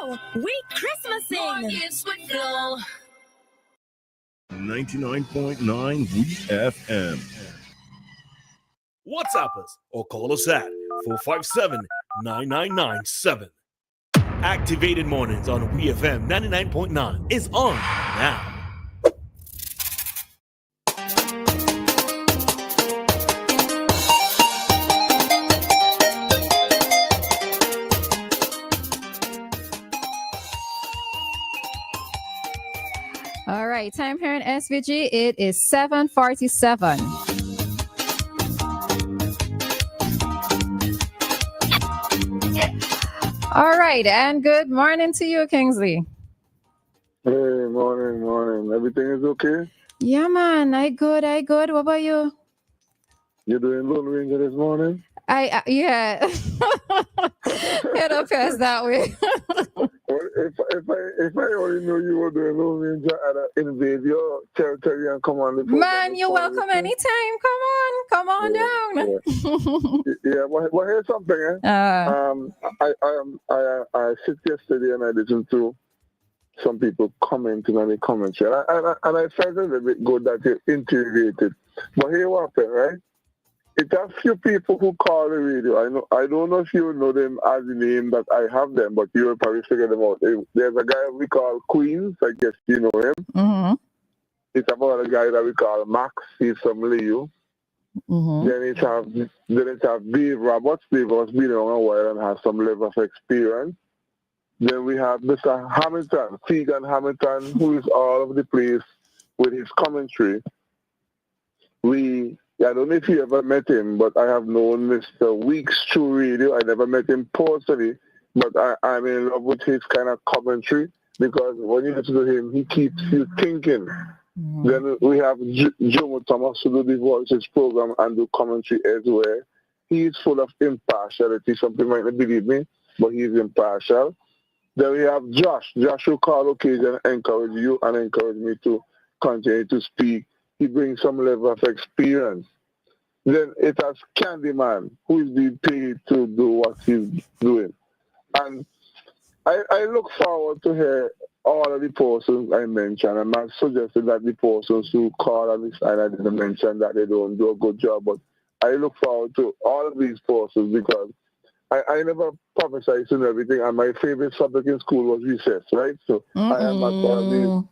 now, we Christmasing. 99.9 WEFM. WhatsApp us or call us at 457-9997. Activated Mornings on WEFM 99.9 is on now. All right, time here in SVG, it is 7:47. All right, and good morning to you, Kingsley. Hey, morning. Everything is okay? Yeah, man, I good. What about you? You doing Lone Ranger this morning? Yeah. It appears that way. Well, if I only knew you were doing Lone Ranger, I'd invade your territory and come on the program. Man, you're welcome anytime. Come on down. Yeah, well, here's something. I sit yesterday and I listened to some people commenting on the commentary, and I felt a little bit good that you integrated. But here what happened, right? It's a few people who call the radio. I don't know if you know them as the name that I have them, but you'll probably figure them out. There's a guy we call Queens. I guess you know him. Mm-hmm. It's about a guy that we call Max. He's from Leo. Mm-hmm. Then it's have Dave Roberts. Dave has been around a while and has some level of experience. Then we have Mr. Hamilton, Tegan Hamilton, who is all over the place with his commentary. I don't know if you ever met him, but I have known Mr. Weeks through radio. I never met him personally, but I'm in love with his kind of commentary because when you listen to him, he keeps you thinking. Mm-hmm. Then we have Jomo Thomas who do the Voices program and do commentary as well. He is full of impartiality. Some people might not believe me, but he is impartial. Then we have Josh. Josh will call occasion and encourage you and encourage me to continue to speak. He brings some level of experience. Then it has Candyman, who is being paid to do what he's doing. And I look forward to hear all of the persons I mentioned. I'm not suggesting that the persons who call on this side I didn't mention that they don't do a good job, but I look forward to all of these persons because I never prophesied and everything, and my favorite subject in school was recess, right? So I am not one of these.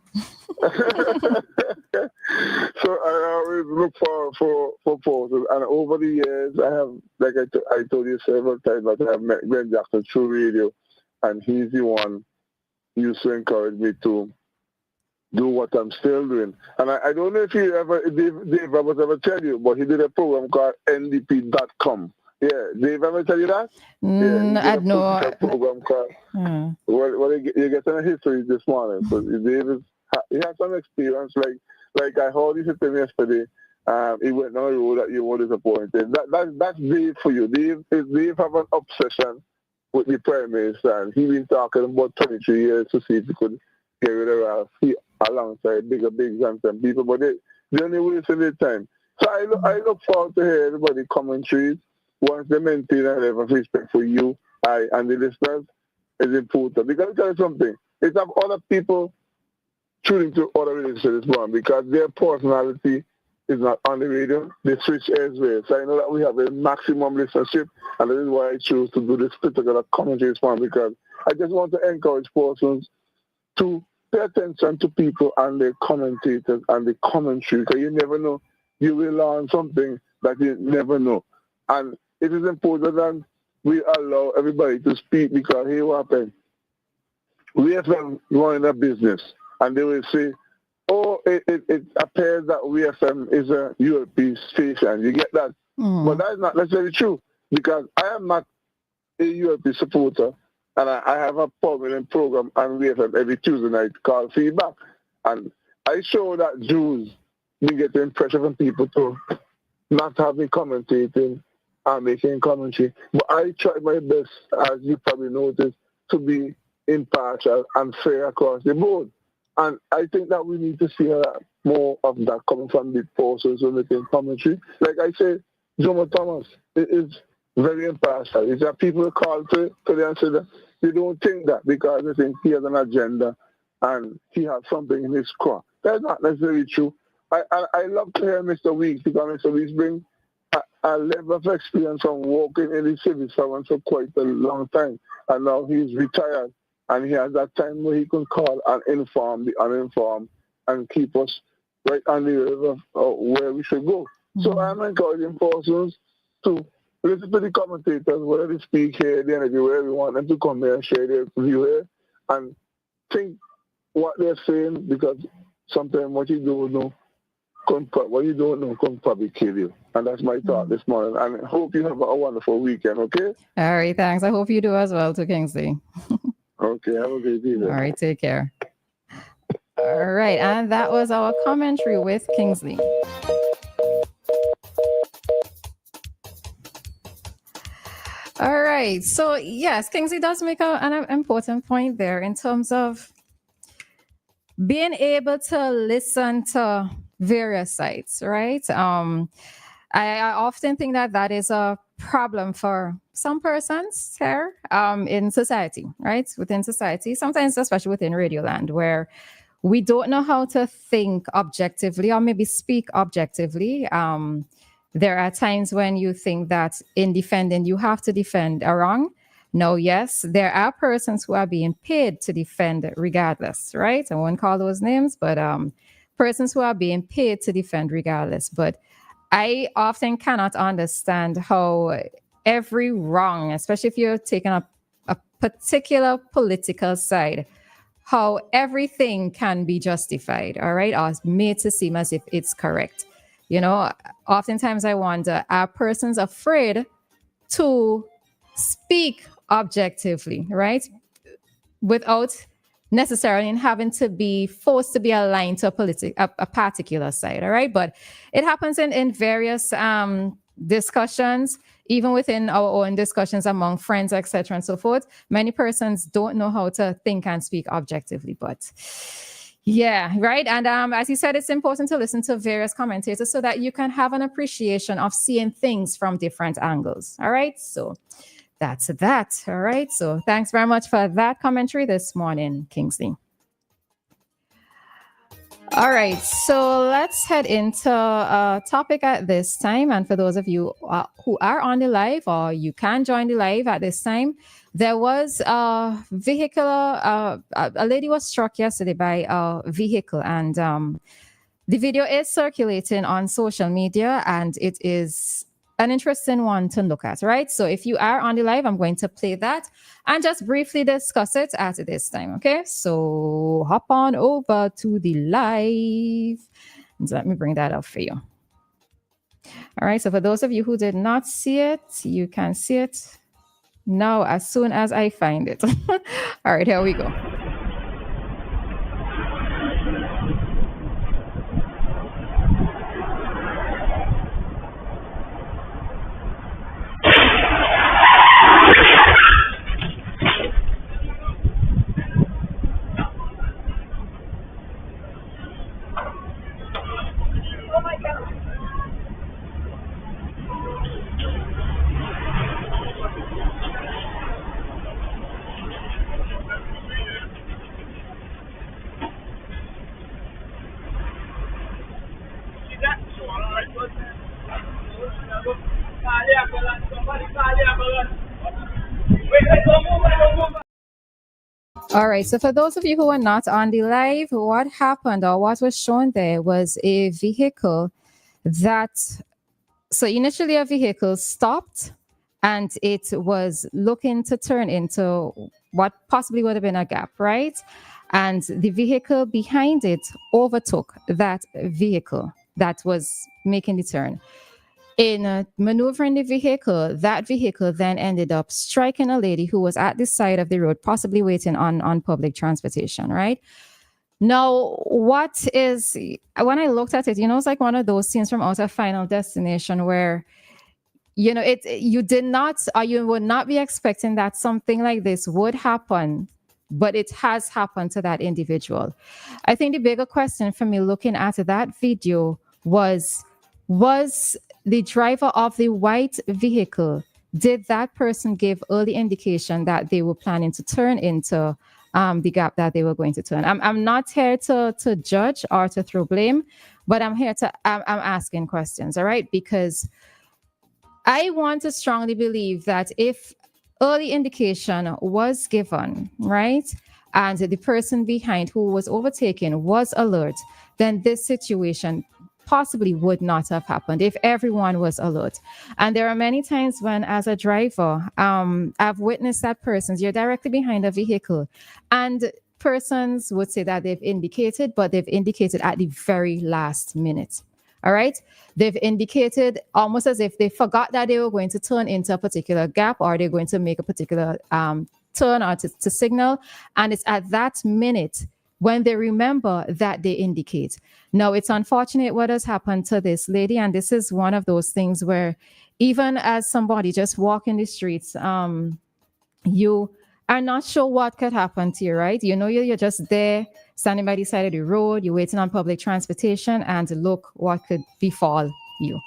So I always look for persons, and over the years, I have, like I told you several times, that I have met Glenn Jackson through radio, and he's the one who used to encourage me to do what I'm still doing. And I don't know if Dave Roberts ever tell you, but he did a program called ndp.com. Yeah, Dave ever tell you that? I know. A program called, well, you're getting a history this morning. So Dave he has some experience. Like I heard you said to him yesterday, he went on a road that you were disappointed. That's Dave for you. Dave have an obsession with the Prime Minister, and he's been talking about 23 years to see if he could get rid of Ralph alongside big and some people, but they only wasting their time. So I look forward to hear everybody commentaries. Once they maintain a level of respect for you, and the listeners is important. Because I'll tell you something, it's have other people tuning to other radios this morning because their personality is not on the radio. They switch as well. So I know that we have a maximum listenership, and that is why I choose to do this particular commentary this morning, because I just want to encourage persons to pay attention to people and their commentators and the commentary, because you never know. You will learn something that you never know. And it is important that we allow everybody to speak, because here what happened. We have them running a business, and they will say, oh, it appears that WEFM is a ULP station. You get that? But that is not necessarily true, because I am not a ULP supporter, and I have a permanent program on WEFM every Tuesday night called Feedback. And I show that Jews been getting pressure from people to not have me commentating and making commentary. But I try my best, as you probably noticed, to be impartial and fair across the board. And I think that we need to see more of that coming from the persons who are making commentary. Like I said, Jomo Thomas is very impartial. Is that people call to them and say that they don't think that because they think he has an agenda and he has something in his core. That's not necessarily true. I love to hear Mr. Weeks because Mr. Weeks brings a level of experience from working in the civil servant for quite a long time. And now he's retired and he has that time where he can call and inform the uninformed and keep us right on the river of where we should go. So I'm encouraging persons to listen to the commentators, whether they speak here, there, and everywhere. We want them to come here and share their view here and think what they're saying, because sometimes what you don't know can probably kill you. And that's my thought this morning. And I hope you have a wonderful weekend, okay? All right, thanks. I hope you do as well, to Kingsley. Okay, have a great evening. All right, take care. All right, and that was our commentary with Kingsley. All right, so yes, Kingsley does make an important point there in terms of being able to listen to various sides, right? I often think that is a problem for some persons here in society, right? Within society, sometimes especially within Radio Land, where we don't know how to think objectively or maybe speak objectively. There are times when you think that in defending, you have to defend a wrong. No, yes, there are persons who are being paid to defend regardless, right? I won't call those names, but persons who are being paid to defend regardless. But I often cannot understand how every wrong, especially if you're taking a particular political side, how everything can be justified, all right, or made to seem as if it's correct. You know, oftentimes I wonder, are persons afraid to speak objectively, right? Without necessarily having to be forced to be aligned to a particular side, all right? But it happens in various discussions, even within our own discussions among friends, etc., and so forth. Many persons don't know how to think and speak objectively, but yeah, right. And as you said, it's important to listen to various commentators so that you can have an appreciation of seeing things from different angles. All right. So that's that. All right. So thanks very much for that commentary this morning, Kingsley. All right. So let's head into a topic at this time. And for those of you who are on the live, or you can join the live at this time, there was a vehicular, a lady was struck yesterday by a vehicle, and the video is circulating on social media, and it is an interesting one to look at, right? So if you are on the live, I'm going to play that and just briefly discuss it at this time, okay? So hop on over to the live. And let me bring that up for you. All right, so for those of you who did not see it, you can see it now as soon as I find it. All right, here we go. All right, so for those of you who are not on the live, what happened or what was shown there was a vehicle so initially a vehicle stopped and it was looking to turn into what possibly would have been a gap, right? And the vehicle behind it overtook that vehicle that was making the turn. In maneuvering the vehicle, that vehicle then ended up striking a lady who was at the side of the road, possibly waiting on public transportation, right? Now, when I looked at it, it's like one of those scenes from Out of Final Destination where, you did not, or you would not be expecting that something like this would happen, but it has happened to that individual. I think the bigger question for me looking at that video was the driver of the white vehicle did that person give early indication that they were planning to turn into the gap that they were going to turn? I'm not here to judge or to throw blame, but I'm here I'm asking questions, all right? Because I want to strongly believe that if early indication was given, right, and the person behind who was overtaken was alert, then this situation possibly would not have happened if everyone was alert. And there are many times when, as a driver, I've witnessed that you're directly behind a vehicle, and persons would say that they've indicated, but they've indicated at the very last minute. All right. They've indicated almost as if they forgot that they were going to turn into a particular gap, or they're going to make a particular turn or to signal. And it's at that minute when they remember that they indicate. Now, it's unfortunate what has happened to this lady. And this is one of those things where even as somebody just walking the streets, you are not sure what could happen to you, right? You know, you're just there standing by the side of the road, you're waiting on public transportation, and look what could befall you.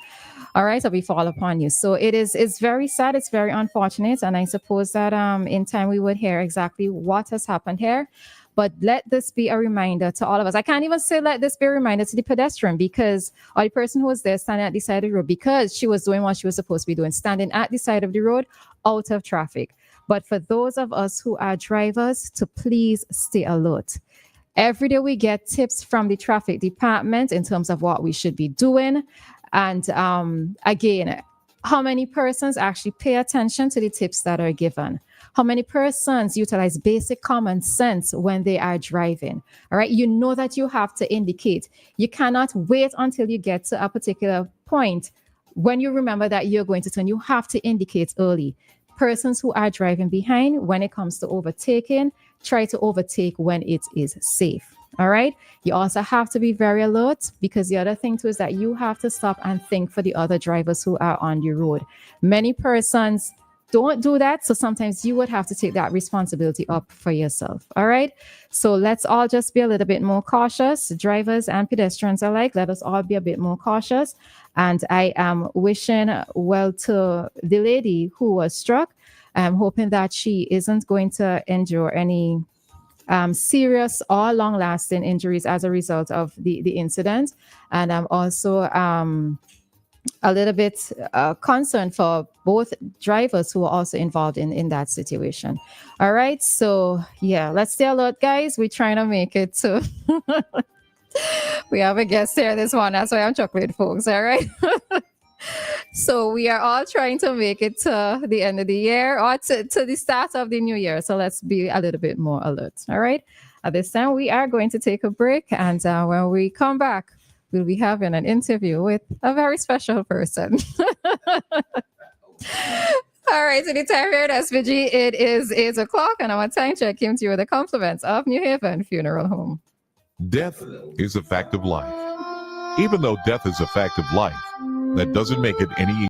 All right, or befall upon you. So it's very sad, it's very unfortunate. And I suppose that in time we would hear exactly what has happened here. But let this be a reminder to all of us. I can't even say let this be a reminder to the pedestrian, because, or the person who was there standing at the side of the road, because she was doing what she was supposed to be doing, standing at the side of the road out of traffic. But for those of us who are drivers, to please stay alert. Every day we get tips from the traffic department in terms of what we should be doing. And again, how many persons actually pay attention to the tips that are given? How many persons utilize basic common sense when they are driving? All right. You know that you have to indicate. You cannot wait until you get to a particular point. When you remember that you're going to turn, you have to indicate early. Persons who are driving behind, when it comes to overtaking, try to overtake when it is safe. All right. You also have to be very alert, because the other thing too is that you have to stop and think for the other drivers who are on your road. Many persons don't do that. So sometimes you would have to take that responsibility up for yourself. All right. So let's all just be a little bit more cautious, drivers and pedestrians alike. Let us all be a bit more cautious. And I am wishing well to the lady who was struck. I'm hoping that she isn't going to endure any serious or long-lasting injuries as a result of the incident. And I'm also a little bit concerned for both drivers who are also involved in that situation. All right. So, yeah, let's stay alert, guys. We're trying to make it to... We have a guest here this one. That's why I'm chuckling, folks. All right. So we are all trying to make it to the end of the year, or to the start of the new year. So let's be a little bit more alert. All right. At this time, we are going to take a break. And when we come back, we'll be having an interview with a very special person. All right. So the time here at Vigie, it is 8 o'clock. And our time check came to you with the compliments of New Haven Funeral Home. Death is a fact of life. Even though death is a fact of life, that doesn't make it any